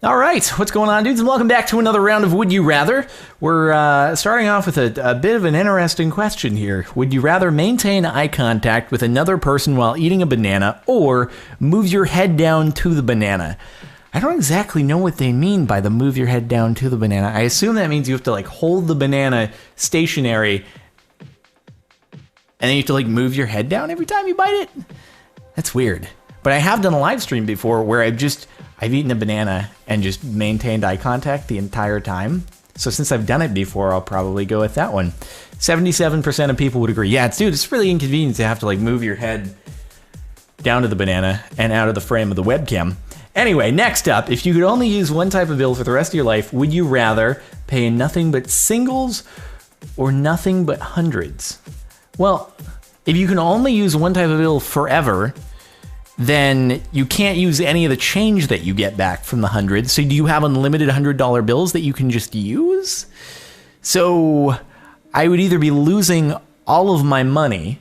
All right, what's going on, dudes? And welcome back to another round of Would You Rather. We're starting off with a bit of an interesting question here. Would you rather maintain eye contact with another person while eating a banana or move your head down to the banana? I don't exactly know what they mean by the move your head down to the banana. I assume that means you have to like hold the banana stationary and then you have to like move your head down every time you bite it. That's weird. But I have done a live stream before where I've eaten a banana and just maintained eye contact the entire time. So since I've done it before, I'll probably go with that one. 77% of people would agree. Yeah, it's really inconvenient to have to like move your head down to the banana and out of the frame of the webcam. Anyway, next up, if you could only use one type of bill for the rest of your life, would you rather pay nothing but singles or nothing but hundreds? Well, if you can only use one type of bill forever, then you can't use any of the change that you get back from the hundreds. So do you have unlimited $100 bills that you can just use? So I would either be losing all of my money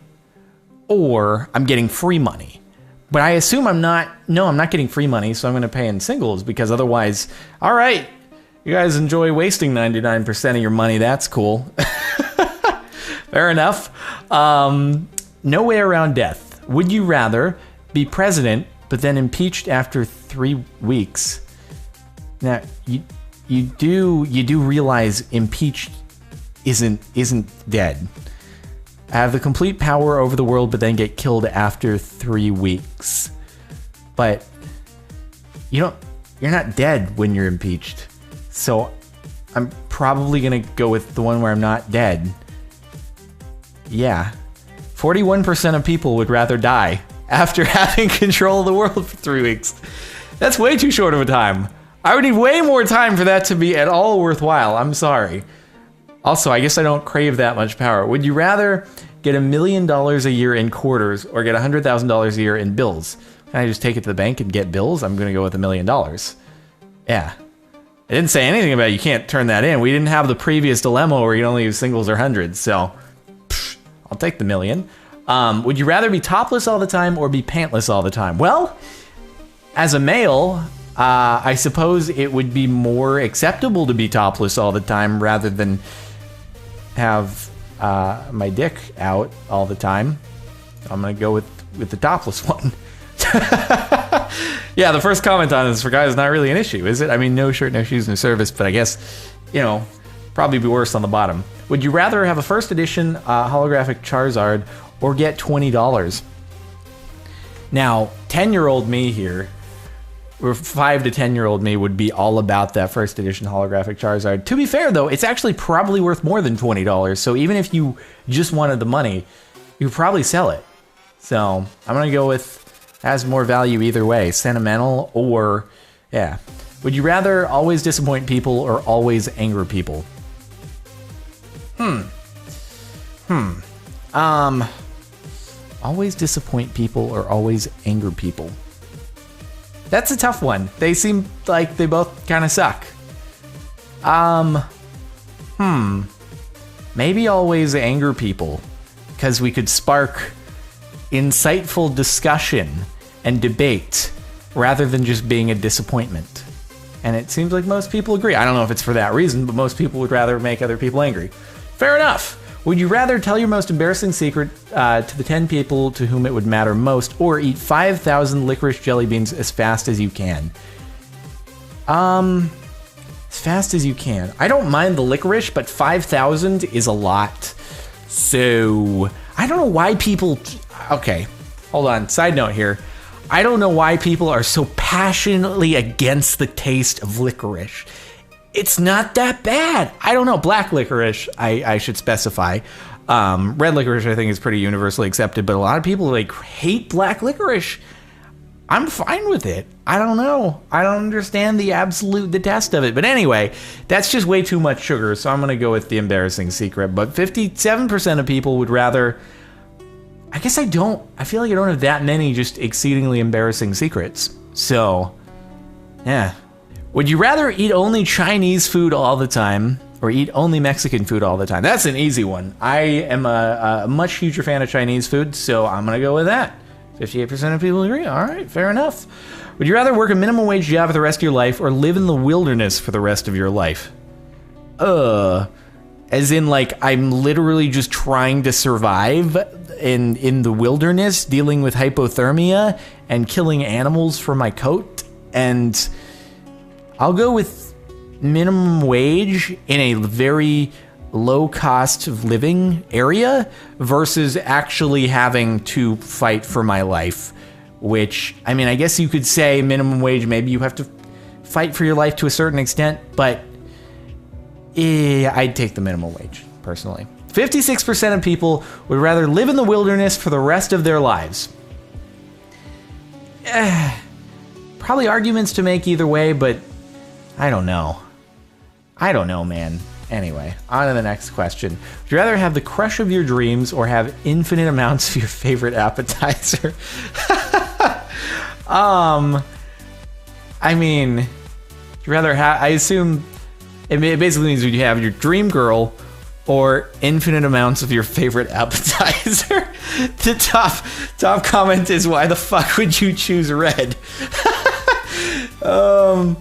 or I'm getting free money. But I assume I'm not getting free money, so I'm going to pay in singles because otherwise, all right, you guys enjoy wasting 99% of your money. That's cool. Fair enough. No way around death. Would you rather be president, but then impeached after 3 weeks? Now, you do realize impeached isn't dead. Have the complete power over the world, but then get killed after 3 weeks. But you're not dead when you're impeached. So I'm probably gonna go with the one where I'm not dead. Yeah. 41% of people would rather die after having control of the world for 3 weeks. That's way too short of a time. I would need way more time for that to be at all worthwhile. I'm sorry. Also, I guess I don't crave that much power. Would you rather get $1 million a year in quarters or get $100,000 a year in bills? Can I just take it to the bank and get bills? I'm going to go with $1 million. Yeah. I didn't say anything about you can't turn that in. We didn't have the previous dilemma where you can only use singles or hundreds. So I'll take the million. Would you rather be topless all the time or be pantless all the time? Well, as a male, I suppose it would be more acceptable to be topless all the time rather than have my dick out all the time. I'm going to go with the topless one. Yeah, the first comment on this for guys is not really an issue, is it? I mean, no shirt, no shoes, no service, but I guess, probably be worse on the bottom. Would you rather have a first edition holographic Charizard or get $20? Now, 10-year-old me here, or 5 to 10-year-old me would be all about that first edition holographic Charizard. To be fair, though, it's actually probably worth more than $20. So even if you just wanted the money, you could probably sell it. So I'm going to go with has more value either way, sentimental or, yeah. Would you rather always disappoint people or always anger people? Always disappoint people or always anger people? That's a tough one. They seem like they both kind of suck. Maybe always anger people, because we could spark insightful discussion and debate rather than just being a disappointment. And it seems like most people agree. I don't know if it's for that reason, but most people would rather make other people angry. Fair enough. Would you rather tell your most embarrassing secret to the 10 people to whom it would matter most, or eat 5,000 licorice jelly beans as fast as you can? As fast as you can. I don't mind the licorice, but 5,000 is a lot. So I don't know why people... Okay, hold on. Side note here. I don't know why people are so passionately against the taste of licorice. It's not that bad. I don't know. Black licorice, I should specify. Red licorice, I think, is pretty universally accepted, but a lot of people hate black licorice. I'm fine with it. I don't know. I don't understand the absolute detest of it. But anyway, that's just way too much sugar, so I'm going to go with the embarrassing secret. But 57% of people would rather... I guess I don't. I feel like I don't have that many just exceedingly embarrassing secrets. So, yeah. Would you rather eat only Chinese food all the time or eat only Mexican food all the time? That's an easy one. I am a much huger fan of Chinese food, so I'm going to go with that. 58% of people agree. All right, fair enough. Would you rather work a minimum wage job for the rest of your life or live in the wilderness for the rest of your life? As in, like, I'm literally just trying to survive in the wilderness, dealing with hypothermia and killing animals for my coat. And I'll go with minimum wage in a very low cost of living area versus actually having to fight for my life, which, I mean, I guess you could say minimum wage, maybe you have to fight for your life to a certain extent, but I'd take the minimum wage, personally. 56% of people would rather live in the wilderness for the rest of their lives. Probably arguments to make either way, but I don't know. I don't know, man. Anyway, on to the next question. Would you rather have the crush of your dreams or have infinite amounts of your favorite appetizer? I mean, would you rather have, I assume it basically means would you have your dream girl or infinite amounts of your favorite appetizer? The top comment is, why the fuck would you choose red? I'm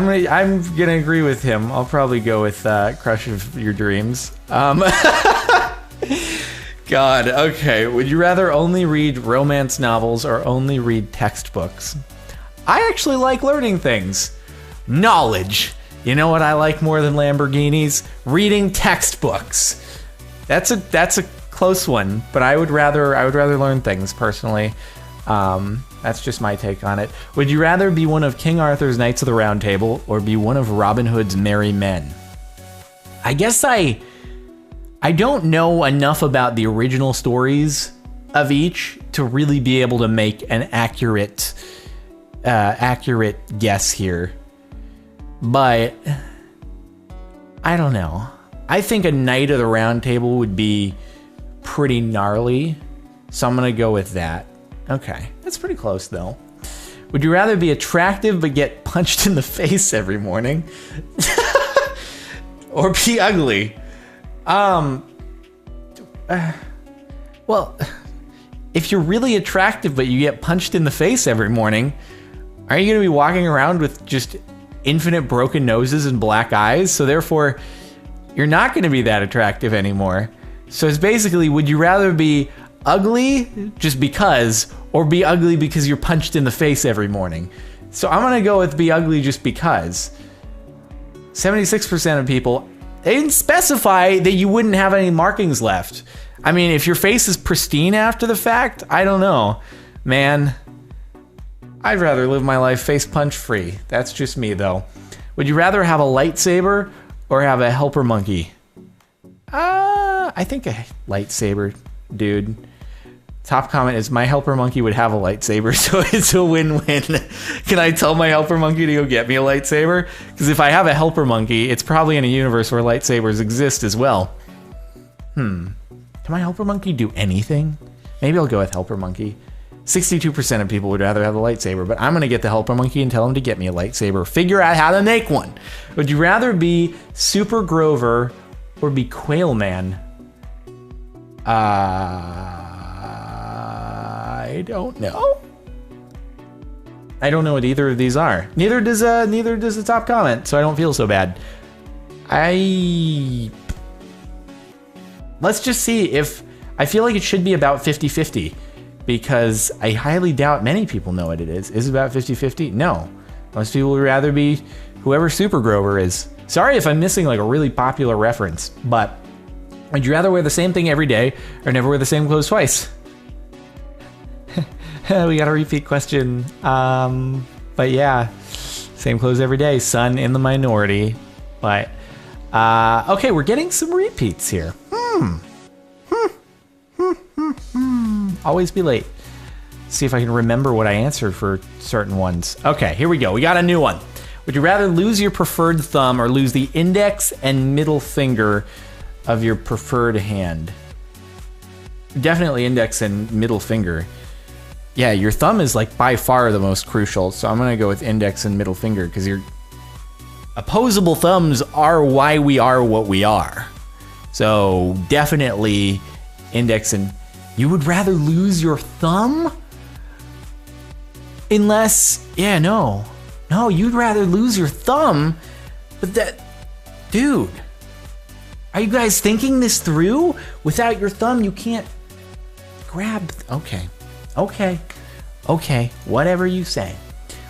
gonna agree with him. I'll probably go with crush of your dreams. God, okay. Would you rather only read romance novels or only read textbooks? I actually like learning things. Knowledge. You know what I like more than Lamborghinis? Reading textbooks. That's a close one, but I would rather learn things personally. That's just my take on it. Would you rather be one of King Arthur's Knights of the Round Table or be one of Robin Hood's merry men? I guess I don't know enough about the original stories of each to really be able to make an accurate guess here. But I don't know. I think a Knight of the Round Table would be pretty gnarly, so I'm gonna go with that. Okay, that's pretty close though. Would you rather be attractive but get punched in the face every morning? Or be ugly? Well, if you're really attractive but you get punched in the face every morning, are you gonna be walking around with just infinite broken noses and black eyes? So therefore, you're not gonna be that attractive anymore. So it's basically, would you rather be ugly just because, or be ugly because you're punched in the face every morning? So I'm gonna go with be ugly just because. 76% of people, they didn't specify that you wouldn't have any markings left. I mean, if your face is pristine after the fact, I don't know. Man, I'd rather live my life face punch free. That's just me though. Would you rather have a lightsaber or have a helper monkey? I think a lightsaber, dude. Top comment is, my helper monkey would have a lightsaber, so it's a win-win. Can I tell my helper monkey to go get me a lightsaber? Because if I have a helper monkey, it's probably in a universe where lightsabers exist as well. Can my helper monkey do anything? Maybe I'll go with helper monkey. 62% of people would rather have a lightsaber, but I'm going to get the helper monkey and tell him to get me a lightsaber. Figure out how to make one. Would you rather be Super Grover or be Quail Man? I don't know. I don't know what either of these are. Neither does the top comment, so I don't feel so bad. Let's just see if, I feel like it should be about 50-50 because I highly doubt many people know what it is. Is it about 50-50? No. Most people would rather be whoever Super Grover is. Sorry if I'm missing like a really popular reference, but would you rather wear the same thing every day or never wear the same clothes twice? We got a repeat question. But yeah, same clothes every day. Son in the minority. But okay, we're getting some repeats here. Always be late. See if I can remember what I answered for certain ones. Okay, here we go. We got a new one. Would you rather lose your preferred thumb or lose the index and middle finger of your preferred hand? Definitely index and middle finger. Yeah, your thumb is like by far the most crucial, so I'm gonna go with index and middle finger because your opposable thumbs are why we are what we are. So definitely index and... You would rather lose your thumb? Unless, yeah, no, you'd rather lose your thumb, but dude, are you guys thinking this through? Without your thumb, you can't grab, okay, whatever you say.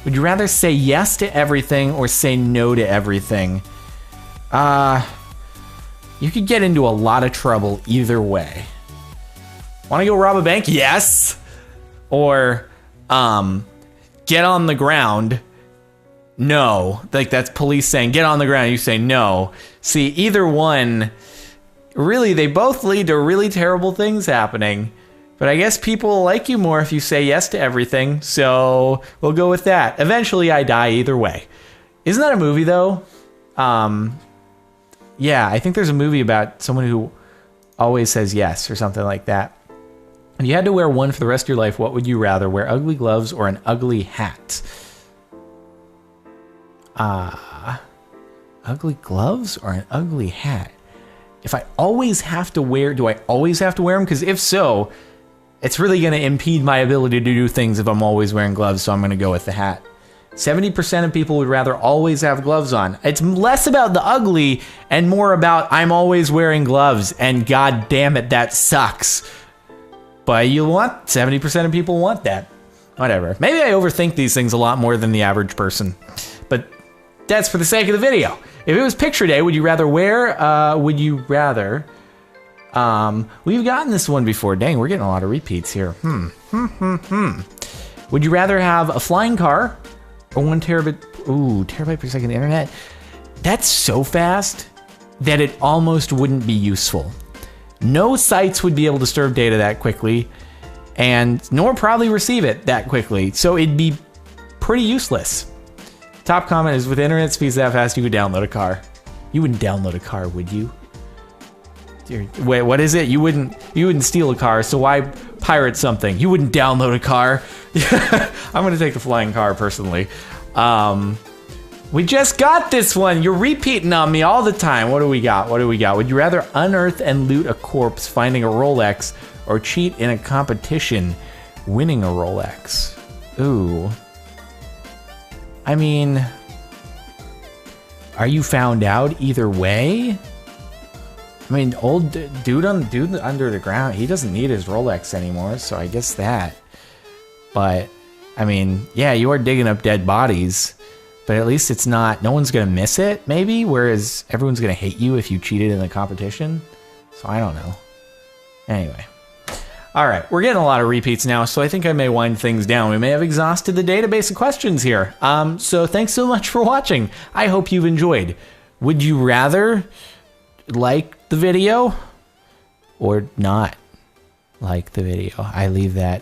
Would you rather say yes to everything or say no to everything? You could get into a lot of trouble either way. Want to go rob a bank? Yes. Or, get on the ground. No. Like, that's police saying, get on the ground. You say no. See, either one, really, they both lead to really terrible things happening. But I guess people will like you more if you say yes to everything. So we'll go with that. Eventually, I die either way. Isn't that a movie, though? Yeah, I think there's a movie about someone who always says yes or something like that. If you had to wear one for the rest of your life, what would you rather? Wear ugly gloves or an ugly hat? Ugly gloves or an ugly hat? If I always have to wear, do I always have to wear them? Because if so, it's really going to impede my ability to do things if I'm always wearing gloves, so I'm going to go with the hat. 70% of people would rather always have gloves on. It's less about the ugly and more about I'm always wearing gloves, and god damn it, that sucks. But 70% of people want that. Whatever. Maybe I overthink these things a lot more than the average person. But that's for the sake of the video. If it was picture day, would you rather we've gotten this one before. Dang, we're getting a lot of repeats here. Would you rather have a flying car or 1 terabyte per second internet? That's so fast that it almost wouldn't be useful. No sites would be able to serve data that quickly, and nor probably receive it that quickly, so it'd be pretty useless. Top comment is, with internet speeds that fast, you could download a car. You wouldn't download a car, would you? Wait, what is it? You wouldn't steal a car, so why pirate something? You wouldn't download a car. I'm gonna take the flying car personally. We just got this one. You're repeating on me all the time. What do we got? Would you rather unearth and loot a corpse, finding a Rolex, or cheat in a competition, winning a Rolex? Ooh. I mean, are you found out either way? I mean, old dude under the ground, he doesn't need his Rolex anymore, so I guess that. But, I mean, yeah, you are digging up dead bodies, but at least it's not, no one's gonna miss it, maybe, whereas everyone's gonna hate you if you cheated in the competition. So I don't know. Anyway. Alright, we're getting a lot of repeats now, so I think I may wind things down. We may have exhausted the database of questions here. So thanks so much for watching. I hope you've enjoyed. Would you rather like the video or not like the video? I leave that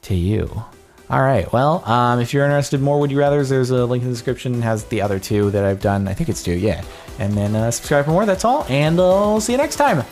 to you. All right, well, if you're interested in more Would You Rathers, there's a link in the description. It has the other 2 that I've done. I think it's 2, yeah. And then subscribe for more, that's all. And I'll see you next time.